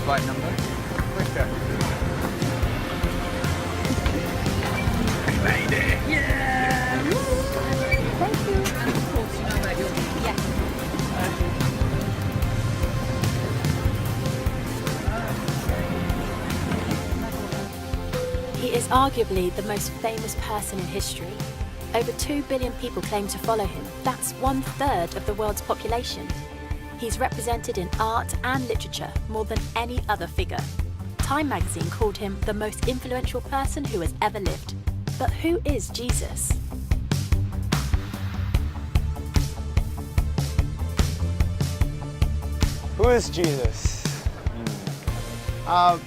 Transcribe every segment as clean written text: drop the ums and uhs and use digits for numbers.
right number. Quicker. We made it! Yeah! Thank you. And of course, you know about your... Yes. He is arguably the most famous person in history. Over 2 billion people claim to follow him. That's 1/3 of the world's population. He's represented in art and literature more than any other figure. Time magazine called him the most influential person who has ever lived. But who is Jesus? Who is Jesus? I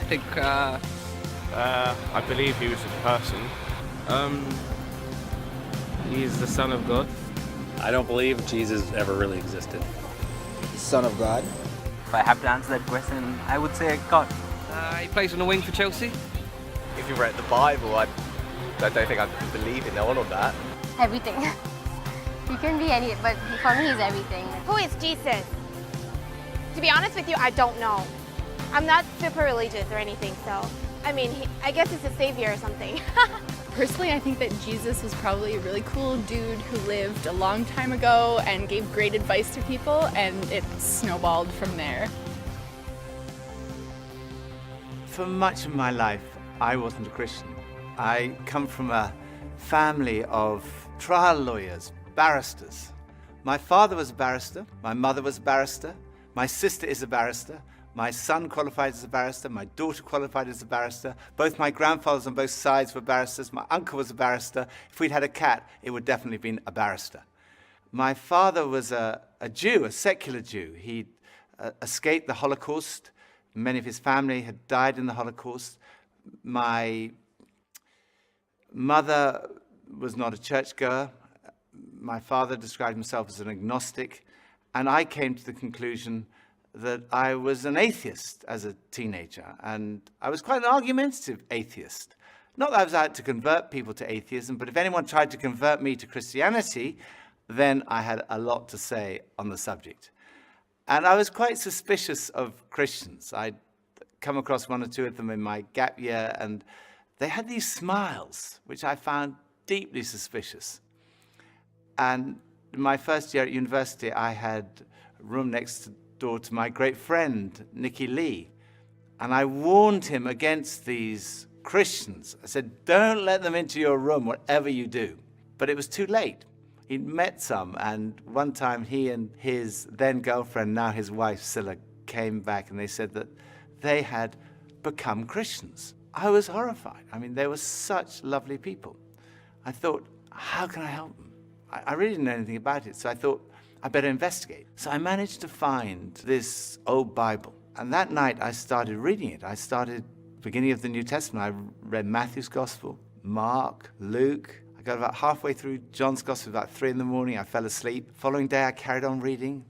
think, I believe he was a person. He's the Son of God. I don't believe Jesus ever really existed. Son of God. If I have to answer that question, I would say God. he plays on the wing for Chelsea. If you read the Bible, I don't think I believe in all of that. Everything. He can be any, but for me, he's everything. Who is Jesus? To be honest with you, I don't know. I'm not super religious or anything, so I mean, I guess he's a savior or something. Personally, I think that Jesus was probably a really cool dude who lived a long time ago and gave great advice to people, and it snowballed from there. For much of my life, I wasn't a Christian. I come from a family of trial lawyers, barristers. My father was a barrister, my mother was a barrister, my sister is a barrister, my son qualified as a barrister, my daughter qualified as a barrister, both my grandfathers on both sides were barristers, my uncle was a barrister. If we'd had a cat, it would definitely have been a barrister. My father was a Jew, a secular Jew. He escaped the Holocaust. Many of his family had died in the Holocaust. My mother was not a churchgoer. My father described himself as an agnostic, and I came to the conclusion that I was an atheist as a teenager, and I was quite an argumentative atheist. Not that I was out to convert people to atheism, but if anyone tried to convert me to Christianity, then I had a lot to say on the subject. And I was quite suspicious of Christians. I'd come across one or two of them in my gap year, and they had these smiles, which I found deeply suspicious. And in my first year at university, I had a room next door to my great friend, Nicky Lee. And I warned him against these Christians. I said, don't let them into your room, whatever you do. But it was too late. He'd met some, and one time he and his then girlfriend, now his wife, Scylla, came back and they said that they had become Christians. I was horrified. I mean, they were such lovely people. I thought, how can I help them? I really didn't know anything about it, so I thought, I better investigate. So I managed to find this old Bible. And that night I started reading it. I started beginning of the New Testament. I read Matthew's Gospel, Mark, Luke. I got about halfway through John's Gospel, about 3 a.m. I fell asleep. Following day I carried on reading.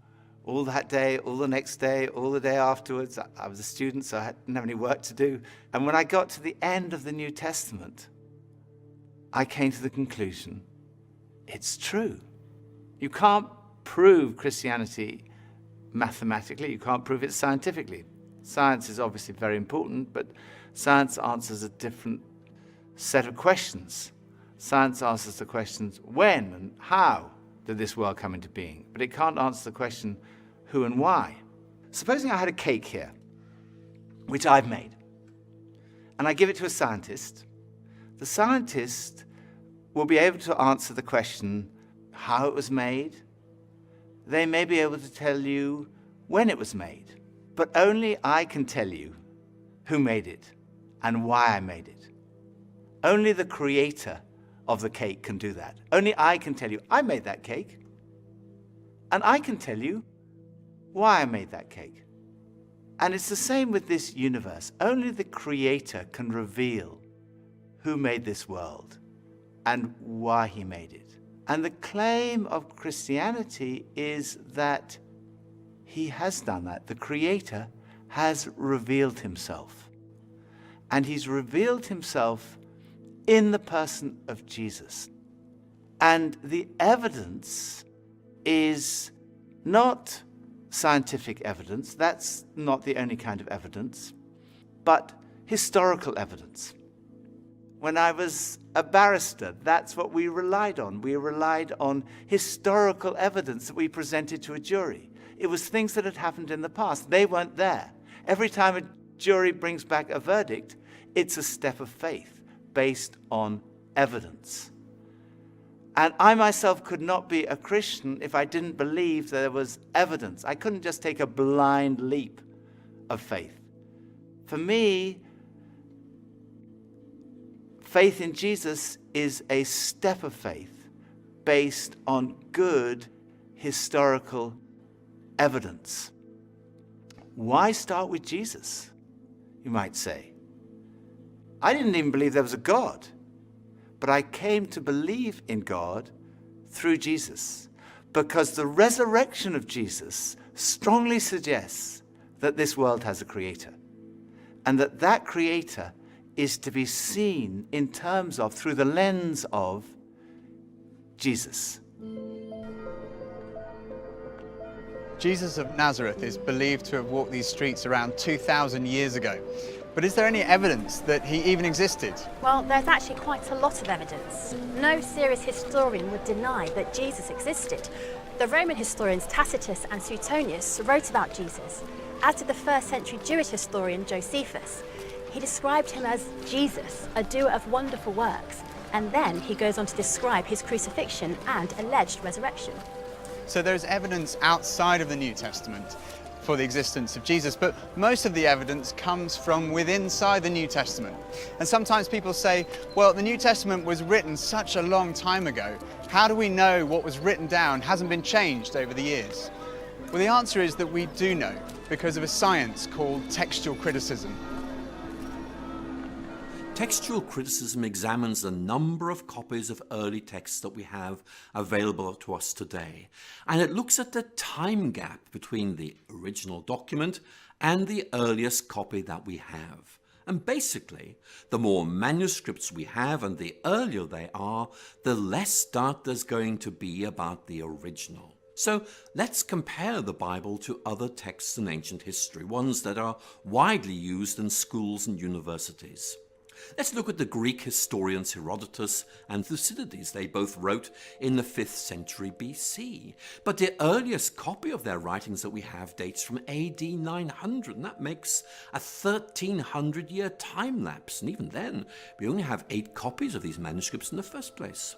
All that day, all the next day, all the day afterwards. I was a student, so I didn't have any work to do. And when I got to the end of the New Testament, I came to the conclusion, it's true. You can't prove Christianity mathematically. You can't prove it scientifically. Science is obviously very important, but science answers a different set of questions. Science answers the questions, when and how did this world come into being? But it can't answer the question, who and why. Supposing I had a cake here, which I've made, and I give it to a scientist, the scientist will be able to answer the question, how it was made. They may be able to tell you when it was made, but only I can tell you who made it and why I made it. Only the creator of the cake can do that. Only I can tell you, I made that cake, and I can tell you why I made that cake. And it's the same with this universe. Only the creator can reveal who made this world and why he made it. And the claim of Christianity is that he has done that. The Creator has revealed himself. And he's revealed himself in the person of Jesus. And the evidence is not scientific evidence. That's not the only kind of evidence, but historical evidence. When I was a barrister, that's what we relied on. We relied on historical evidence that we presented to a jury. It was things that had happened in the past. They weren't there. Every time a jury brings back a verdict, it's a step of faith based on evidence. And I myself could not be a Christian if I didn't believe there was evidence. I couldn't just take a blind leap of faith. For me, faith in Jesus is a step of faith based on good historical evidence. Why start with Jesus, you might say? I didn't even believe there was a God, but I came to believe in God through Jesus because the resurrection of Jesus strongly suggests that this world has a creator and that creator is to be seen in terms of, through the lens of, Jesus. Jesus of Nazareth is believed to have walked these streets around 2,000 years ago. But is there any evidence that he even existed? Well, there's actually quite a lot of evidence. No serious historian would deny that Jesus existed. The Roman historians Tacitus and Suetonius wrote about Jesus, as did the first century Jewish historian Josephus. He described him as Jesus, a doer of wonderful works, and then he goes on to describe his crucifixion and alleged resurrection. So there's evidence outside of the New Testament for the existence of Jesus, but most of the evidence comes from within inside the New Testament. And sometimes people say, well, the New Testament was written such a long time ago. How do we know what was written down hasn't been changed over the years? Well, the answer is that we do know because of a science called textual criticism. Textual criticism examines the number of copies of early texts that we have available to us today, and it looks at the time gap between the original document and the earliest copy that we have. And basically, the more manuscripts we have and the earlier they are, the less doubt there's going to be about the original. So let's compare the Bible to other texts in ancient history, ones that are widely used in schools and universities. Let's look at the Greek historians Herodotus and Thucydides. They both wrote in the 5th century BC. But the earliest copy of their writings that we have dates from AD 900, and that makes a 1300-year time lapse. And even then, we only have 8 copies of these manuscripts in the first place.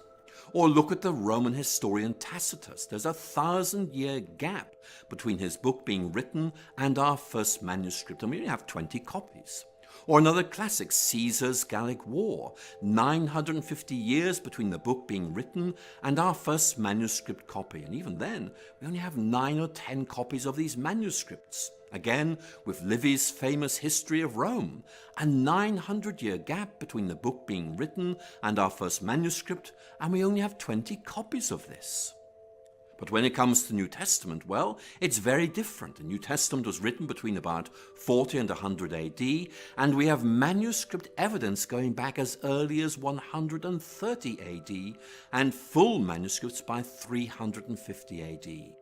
Or look at the Roman historian Tacitus. There's a 1000-year gap between his book being written and our first manuscript, and we only have 20 copies. Or another classic, Caesar's Gallic War, 950 years between the book being written and our first manuscript copy. And even then, we only have 9 or 10 copies of these manuscripts. Again, with Livy's famous History of Rome, a 900-year gap between the book being written and our first manuscript, and we only have 20 copies of this. But when it comes to the New Testament, well, it's very different. The New Testament was written between about 40 and 100 AD, and we have manuscript evidence going back as early as 130 AD, and full manuscripts by 350 AD.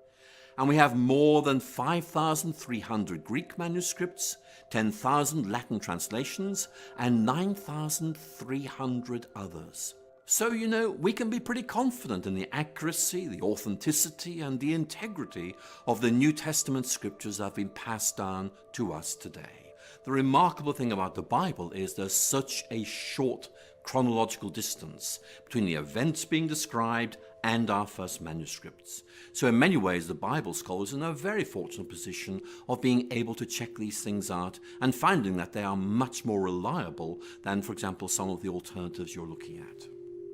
And we have more than 5,300 Greek manuscripts, 10,000 Latin translations, and 9,300 others. So, you know, we can be pretty confident in the accuracy, the authenticity, and the integrity of the New Testament scriptures that have been passed down to us today. The remarkable thing about the Bible is there's such a short chronological distance between the events being described and our first manuscripts. So in many ways, the Bible scholars are in a very fortunate position of being able to check these things out and finding that they are much more reliable than, for example, some of the alternatives you're looking at.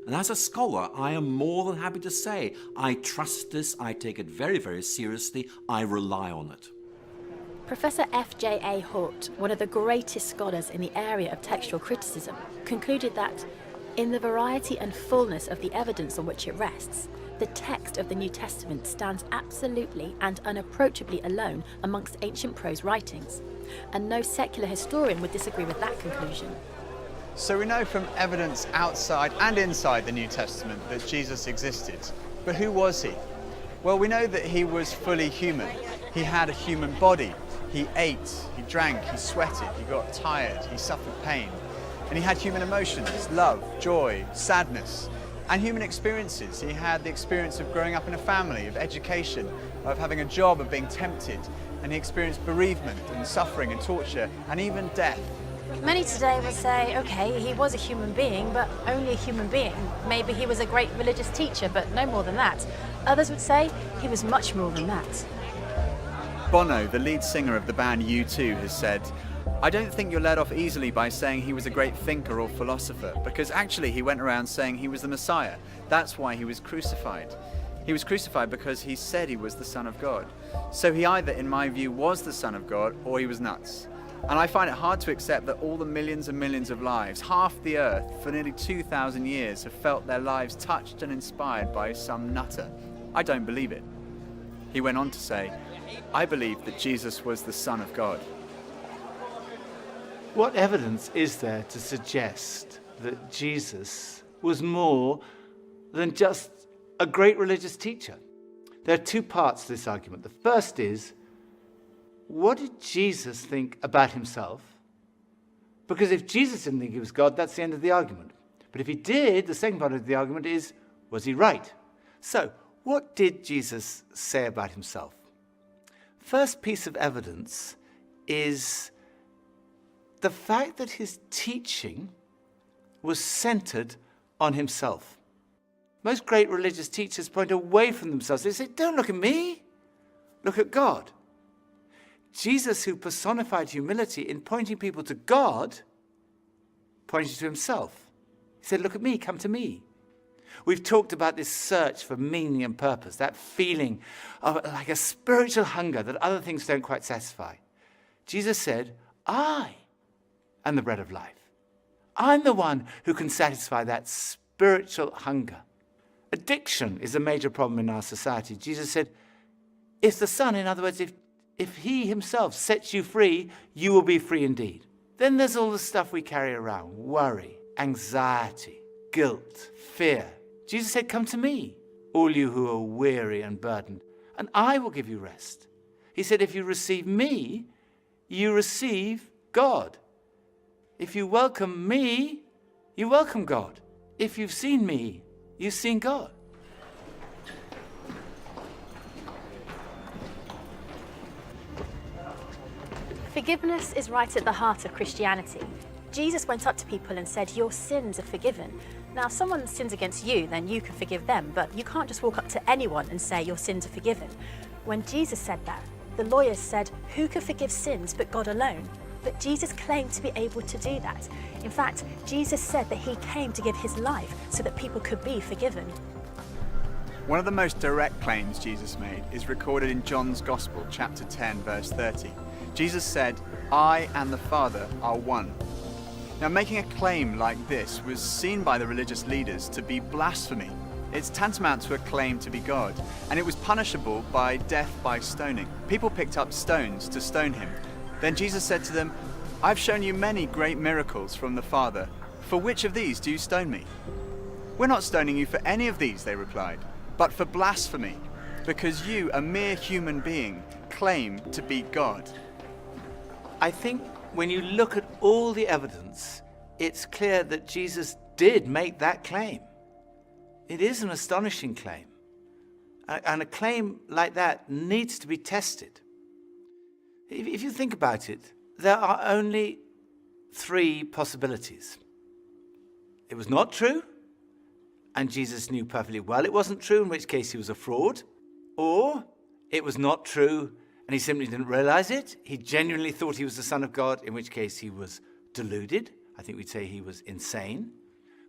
And as a scholar, I am more than happy to say, I trust this, I take it very, very seriously, I rely on it. Professor F.J.A. Hort, one of the greatest scholars in the area of textual criticism, concluded that, in the variety and fullness of the evidence on which it rests, the text of the New Testament stands absolutely and unapproachably alone amongst ancient prose writings, and no secular historian would disagree with that conclusion. So we know from evidence outside and inside the New Testament that Jesus existed. But who was he? Well, we know that he was fully human. He had a human body. He ate, he drank, he sweated, he got tired, he suffered pain. And he had human emotions, love, joy, sadness, and human experiences. He had the experience of growing up in a family, of education, of having a job, of being tempted. And he experienced bereavement and suffering and torture and even death. Many today would say, okay, he was a human being, but only a human being. Maybe he was a great religious teacher, but no more than that. Others would say he was much more than that. Bono, the lead singer of the band U2, has said, I don't think you're led off easily by saying he was a great thinker or philosopher, because actually he went around saying he was the Messiah. That's why he was crucified. He was crucified because he said he was the Son of God. So he either, in my view, was the Son of God or he was nuts. And I find it hard to accept that all the millions and millions of lives, half the earth, for nearly 2,000 years, have felt their lives touched and inspired by some nutter. I don't believe it. He went on to say, I believe that Jesus was the Son of God. What evidence is there to suggest that Jesus was more than just a great religious teacher? There are two parts to this argument. The first is, what did Jesus think about himself? Because if Jesus didn't think he was God, that's the end of the argument. But if he did, the second part of the argument is, was he right? So, what did Jesus say about himself? First piece of evidence is the fact that his teaching was centered on himself. Most great religious teachers point away from themselves. They say, don't look at me, look at God. Jesus, who personified humility in pointing people to God, pointed to himself. He said, look at me, come to me. We've talked about this search for meaning and purpose, that feeling of like a spiritual hunger that other things don't quite satisfy. Jesus said, I am the bread of life. I'm the one who can satisfy that spiritual hunger. Addiction is a major problem in our society. Jesus said, if the Son, in other words, if he himself sets you free, you will be free indeed. Then there's all the stuff we carry around, worry, anxiety, guilt, fear. Jesus said, come to me, all you who are weary and burdened, and I will give you rest. He said, if you receive me, you receive God. If you welcome me, you welcome God. If you've seen me, you've seen God. Forgiveness is right at the heart of Christianity. Jesus went up to people and said, your sins are forgiven. Now, if someone sins against you, then you can forgive them, but you can't just walk up to anyone and say your sins are forgiven. When Jesus said that, the lawyers said, who can forgive sins but God alone? But Jesus claimed to be able to do that. In fact, Jesus said that he came to give his life so that people could be forgiven. One of the most direct claims Jesus made is recorded in John's Gospel, chapter 10, verse 30. Jesus said, I and the Father are one. Now, making a claim like this was seen by the religious leaders to be blasphemy. It's tantamount to a claim to be God, and it was punishable by death by stoning. People picked up stones to stone him. Then Jesus said to them, I've shown you many great miracles from the Father. For which of these do you stone me? We're not stoning you for any of these, they replied, but for blasphemy, because you, a mere human being, claim to be God. I think when you look at all the evidence, it's clear that Jesus did make that claim. It is an astonishing claim. And a claim like that needs to be tested. If you think about it, there are only three possibilities. It was not true, and Jesus knew perfectly well it wasn't true, in which case he was a fraud. Or it was not true, and he simply didn't realize it. He genuinely thought he was the Son of God, in which case he was deluded. I think we'd say he was insane.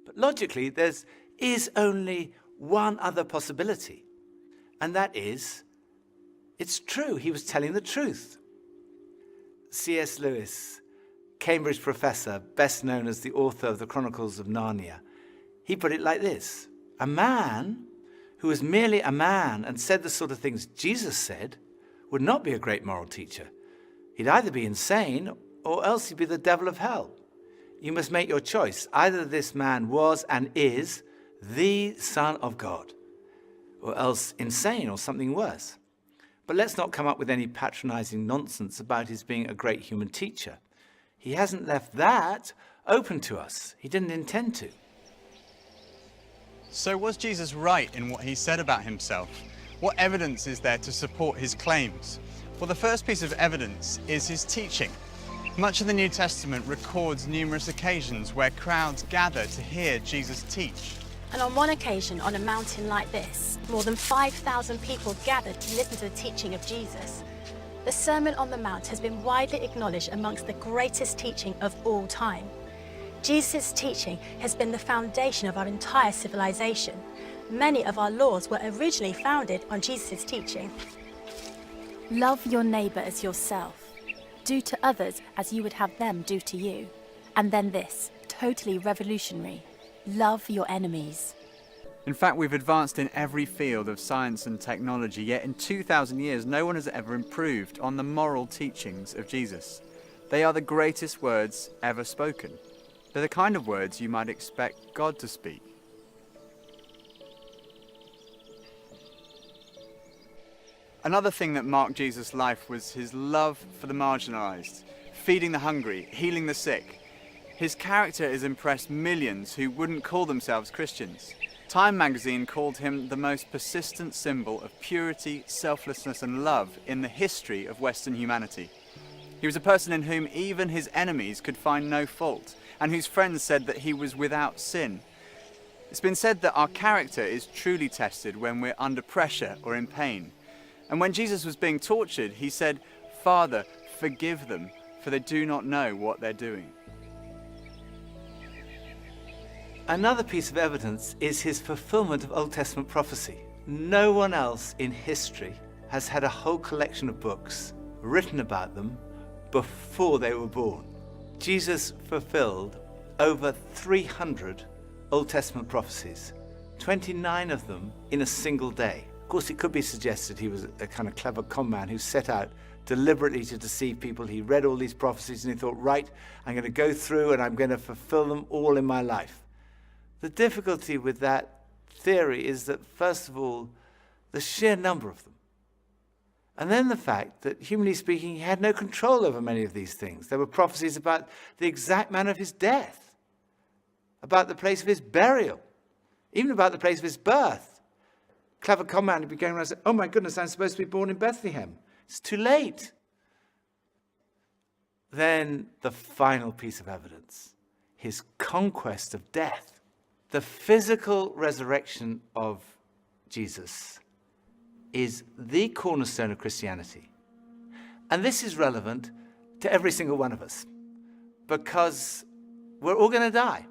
But logically, there is only one other possibility, and that is, it's true, he was telling the truth. C.S. Lewis, Cambridge professor, best known as the author of the Chronicles of Narnia, he put it like this: a man who was merely a man and said the sort of things Jesus said would not be a great moral teacher. He'd either be insane or else he'd be the devil of hell. You must make your choice. Either this man was and is the Son of God, or else insane or something worse. But let's not come up with any patronizing nonsense about his being a great human teacher. He hasn't left that open to us. He didn't intend to. So was Jesus right in what he said about himself? What evidence is there to support his claims? Well, the first piece of evidence is his teaching. Much of the New Testament records numerous occasions where crowds gather to hear Jesus teach. And on one occasion, on a mountain like this, more than 5,000 people gathered to listen to the teaching of Jesus. The Sermon on the Mount has been widely acknowledged amongst the greatest teaching of all time. Jesus' teaching has been the foundation of our entire civilization. Many of our laws were originally founded on Jesus' teaching. Love your neighbour as yourself. Do to others as you would have them do to you. And then this, totally revolutionary. Love your enemies. In fact, we've advanced in every field of science and technology, yet in 2,000 years, no one has ever improved on the moral teachings of Jesus. They are the greatest words ever spoken. They're the kind of words you might expect God to speak. Another thing that marked Jesus' life was his love for the marginalized, feeding the hungry, healing the sick. His character has impressed millions who wouldn't call themselves Christians. Time magazine called him the most persistent symbol of purity, selflessness and love in the history of Western humanity. He was a person in whom even his enemies could find no fault, and whose friends said that he was without sin. It's been said that our character is truly tested when we're under pressure or in pain. And when Jesus was being tortured, he said, "Father, forgive them, for they do not know what they're doing." Another piece of evidence is his fulfillment of Old Testament prophecy. No one else in history has had a whole collection of books written about them before they were born. Jesus fulfilled over 300 Old Testament prophecies, 29 of them in a single day. Of course, it could be suggested he was a kind of clever con man who set out deliberately to deceive people. He read all these prophecies and he thought, right, I'm going to go through and I'm going to fulfill them all in my life. The difficulty with that theory is that, first of all, the sheer number of them. And then the fact that, humanly speaking, he had no control over many of these things. There were prophecies about the exact manner of his death, about the place of his burial, even about the place of his birth. Clever con man would be going around and say, oh my goodness, I'm supposed to be born in Bethlehem. It's too late. Then the final piece of evidence, his conquest of death. The physical resurrection of Jesus is the cornerstone of Christianity. And this is relevant to every single one of us because we're all going to die.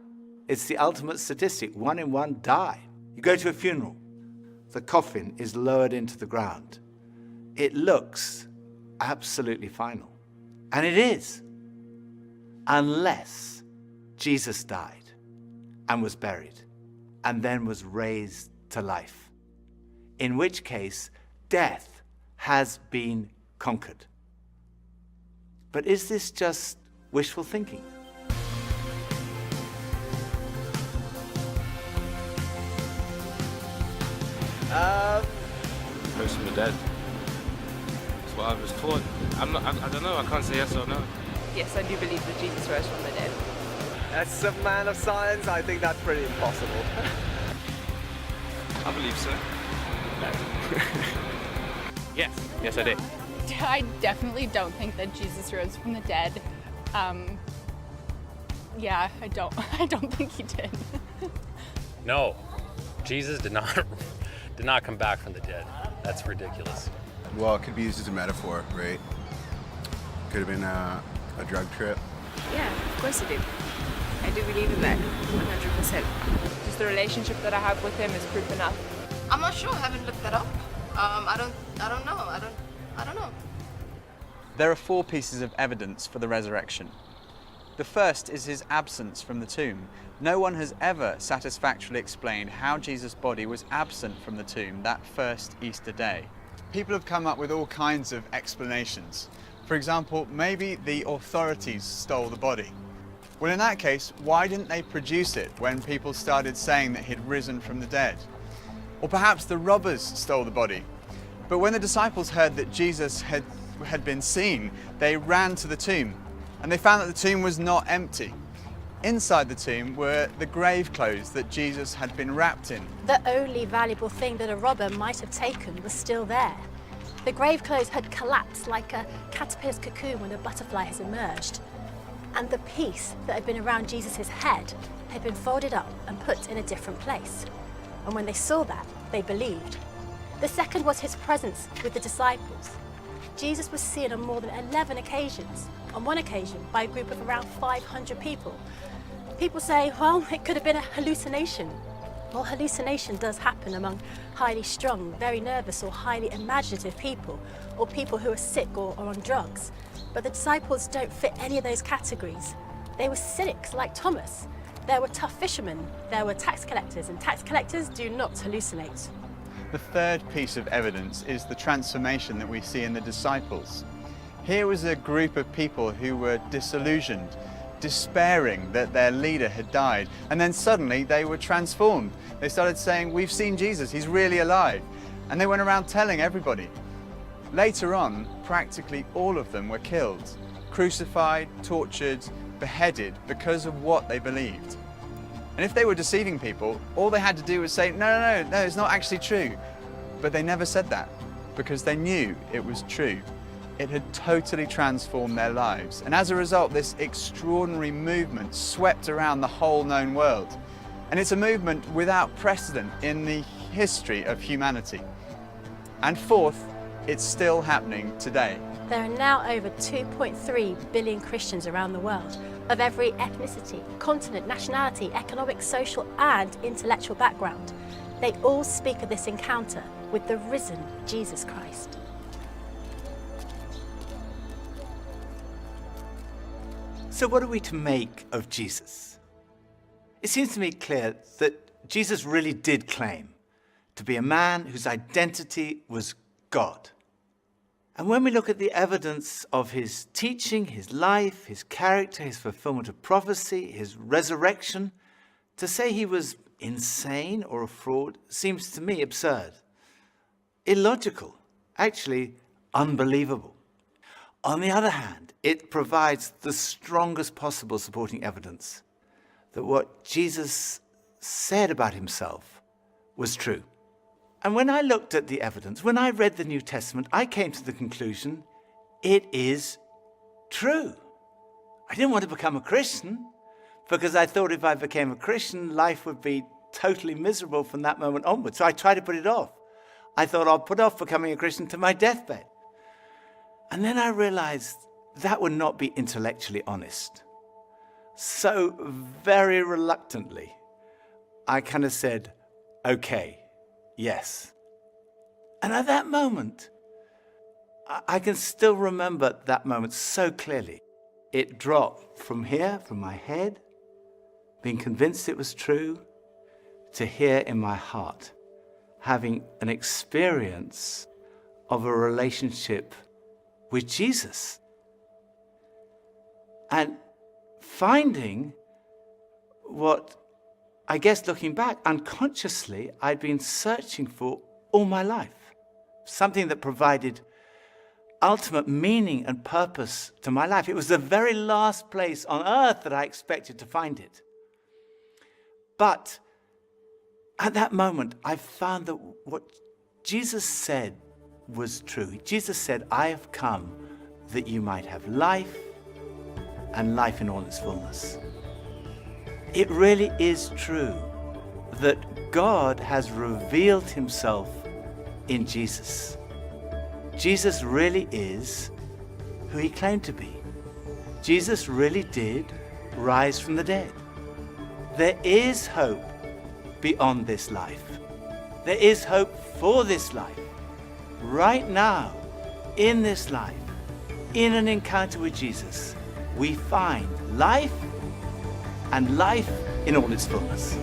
It's the ultimate statistic. 1 in 1 die. You go to a funeral. The coffin is lowered into the ground. It looks absolutely final. And it is. Unless Jesus died and was buried and then was raised to life. In which case, death has been conquered. But is this just wishful thinking? Rose from the dead. That's what I was taught. I don't know, I can't say yes or no. Yes, I do believe that Jesus rose from the dead. As a man of science, I think that's pretty impossible. I believe so. Yes I do. I definitely don't think that Jesus rose from the dead. Yeah, I don't think he did. No, Jesus did not come back from the dead. That's ridiculous. Well, it could be used as a metaphor, right? Could have been a drug trip. Yeah, of course I do. I do believe in that, 100%. Just the relationship that I have with him is proof enough. I'm not sure. I haven't looked that up. I don't know. I don't know. There are 4 pieces of evidence for the resurrection. The first is his absence from the tomb. No one has ever satisfactorily explained how Jesus' body was absent from the tomb that first Easter day. People have come up with all kinds of explanations. For example, maybe the authorities stole the body. Well, in that case, why didn't they produce it when people started saying that he'd risen from the dead? Or perhaps the robbers stole the body. But when the disciples heard that Jesus had been seen, they ran to the tomb, and they found that the tomb was not empty. Inside the tomb were the grave clothes that Jesus had been wrapped in. The only valuable thing that a robber might have taken was still there. The grave clothes had collapsed like a caterpillar's cocoon when a butterfly has emerged. And the piece that had been around Jesus' head had been folded up and put in a different place. And when they saw that, they believed. The second was his presence with the disciples. Jesus was seen on more than 11 occasions, on one occasion by a group of around 500 people. People say, well, it could have been a hallucination. Well, hallucination does happen among highly strung, very nervous or highly imaginative people, or people who are sick or on drugs. But the disciples don't fit any of those categories. They were cynics like Thomas. There were tough fishermen, there were tax collectors, and tax collectors do not hallucinate. The third piece of evidence is the transformation that we see in the disciples. Here was a group of people who were disillusioned, despairing that their leader had died, and then suddenly they were transformed. They started saying, we've seen Jesus, he's really alive. And they went around telling everybody. Later on, practically all of them were killed, crucified, tortured, beheaded because of what they believed. And if they were deceiving people, all they had to do was say, no, it's not actually true. But they never said that because they knew it was true. It had totally transformed their lives. And as a result, this extraordinary movement swept around the whole known world. And it's a movement without precedent in the history of humanity. And fourth, it's still happening today. There are now over 2.3 billion Christians around the world, of every ethnicity, continent, nationality, economic, social and intellectual background. They all speak of this encounter with the risen Jesus Christ. So what are we to make of Jesus? It seems to me clear that Jesus really did claim to be a man whose identity was God. And when we look at the evidence of his teaching, his life, his character, his fulfillment of prophecy, his resurrection, to say he was insane or a fraud seems to me absurd, illogical, actually unbelievable. On the other hand, it provides the strongest possible supporting evidence that what Jesus said about himself was true. And when I looked at the evidence, when I read the New Testament, I came to the conclusion it is true. I didn't want to become a Christian because I thought if I became a Christian, life would be totally miserable from that moment onward. So I tried to put it off. I thought I'll put off becoming a Christian to my deathbed. And then I realized that would not be intellectually honest. So very reluctantly, I kind of said, okay. Yes. And at that moment, I can still remember that moment so clearly. It dropped from here, from my head, being convinced it was true, to here in my heart, having an experience of a relationship with Jesus. And finding what, I guess looking back, unconsciously, I'd been searching for all my life. Something that provided ultimate meaning and purpose to my life. It was the very last place on earth that I expected to find it. But at that moment, I found that what Jesus said was true. Jesus said, I have come that you might have life and life in all its fullness. It really is true that God has revealed himself in Jesus. Jesus really is who he claimed to be. Jesus really did rise from the dead. There is hope beyond this life. There is hope for this life. Right now, in this life, in an encounter with Jesus, we find life and life in all its fullness.